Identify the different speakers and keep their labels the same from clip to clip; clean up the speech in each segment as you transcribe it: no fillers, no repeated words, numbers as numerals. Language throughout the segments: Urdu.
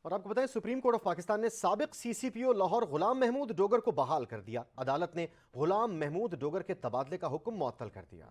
Speaker 1: اور آپ کو بتائیں سپریم کورٹ آف پاکستان نے سابق سی سی پی او لاہور غلام محمود ڈوگر کو بحال کر دیا۔ عدالت نے غلام محمود ڈوگر کے تبادلے کا حکم معطل کر دیا۔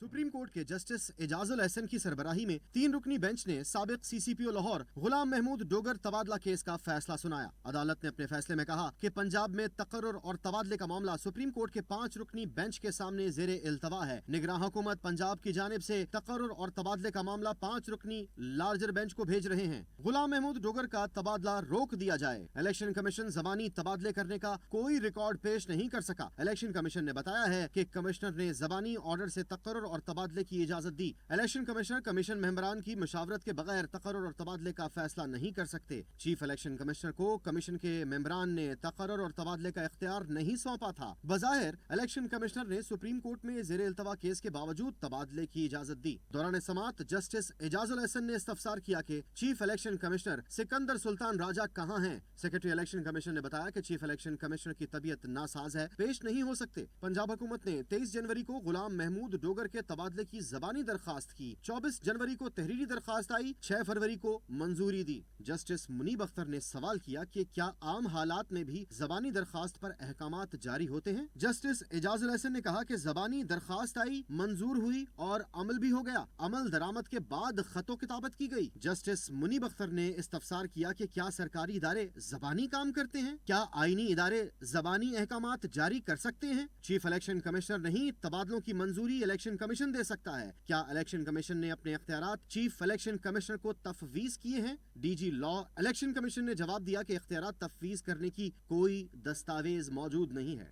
Speaker 2: سپریم کورٹ کے جسٹس اعجاز الاحسن کی سربراہی میں 3 رکنی بینچ نے سابق سی سی پی او لاہور غلام محمود ڈوگر تبادلہ کیس کا فیصلہ سنایا۔ عدالت نے اپنے فیصلے میں کہا کہ پنجاب میں تقرر اور تبادلے کا معاملہ سپریم کورٹ کے 5 رکنی بینچ کے سامنے زیر التوا ہے۔ نگراں حکومت پنجاب کی جانب سے تقرر اور تبادلے کا معاملہ 5 رکنی لارجر بینچ کو بھیج رہے ہیں۔ غلام محمود ڈوگر کا تبادلہ روک دیا جائے۔ الیکشن کمیشن زبانی تبادلے کرنے کا کوئی ریکارڈ پیش نہیں کر سکا۔ الیکشن کمیشن نے بتایا ہے کہ کمشنر نے زبانی آرڈر سے تقرر اور تبادلے کی اجازت دی۔ الیکشن کمشنر کمیشن ممبران کی مشاورت کے بغیر تقرر اور تبادلے کا فیصلہ نہیں کر سکتے۔ چیف الیکشن کمشنر کو کمیشن کے ممبران نے تقرر اور تبادلے کا اختیار نہیں سونپا تھا۔ بظاہر الیکشن کمشنر نے سپریم کورٹ میں زیر التوا کیس کے باوجود تبادلے کی اجازت دی۔ دوران سماعت جسٹس اعجاز الاحسن نے استفسار کیا کہ چیف الیکشن کمشنر سکندر سلطان راجہ کہاں ہیں؟ سیکرٹری الیکشن کمیشن نے بتایا کہ چیف الیکشن کمشنر کی طبیعت ناساز ہے، پیش نہیں ہو سکتے۔ پنجاب حکومت نے 23 جنوری کو غلام محمود ڈوگر کے تبادلے کی زبانی درخواست کی، 24 جنوری کو تحریری درخواست آئی، 6 فروری کو منظوری دی۔ جسٹس منیب اختر نے سوال کیا کہ کیا عام حالات میں بھی زبانی درخواست پر احکامات جاری ہوتے ہیں؟ جسٹس اعجاز الاحسن نے کہا کہ زبانی درخواست آئی، منظور ہوئی اور عمل بھی ہو گیا، عمل درآمد کے بعد خط و کتابت کی گئی۔ جسٹس منیب اختر نے استفسار کیا کہ کیا سرکاری ادارے زبانی کام کرتے ہیں؟ کیا آئینی ادارے زبانی احکامات جاری کر سکتے ہیں؟ چیف الیکشن کمشنر نہیں، تبادلوں کی منظوری الیکشن کمیشن دے سکتا ہے۔ کیا الیکشن کمیشن نے اپنے اختیارات چیف الیکشن کمشنر کو تفویض کیے ہیں؟ ڈی جی لا الیکشن کمیشن نے جواب دیا کہ اختیارات تفویض کرنے کی کوئی دستاویز موجود نہیں ہے۔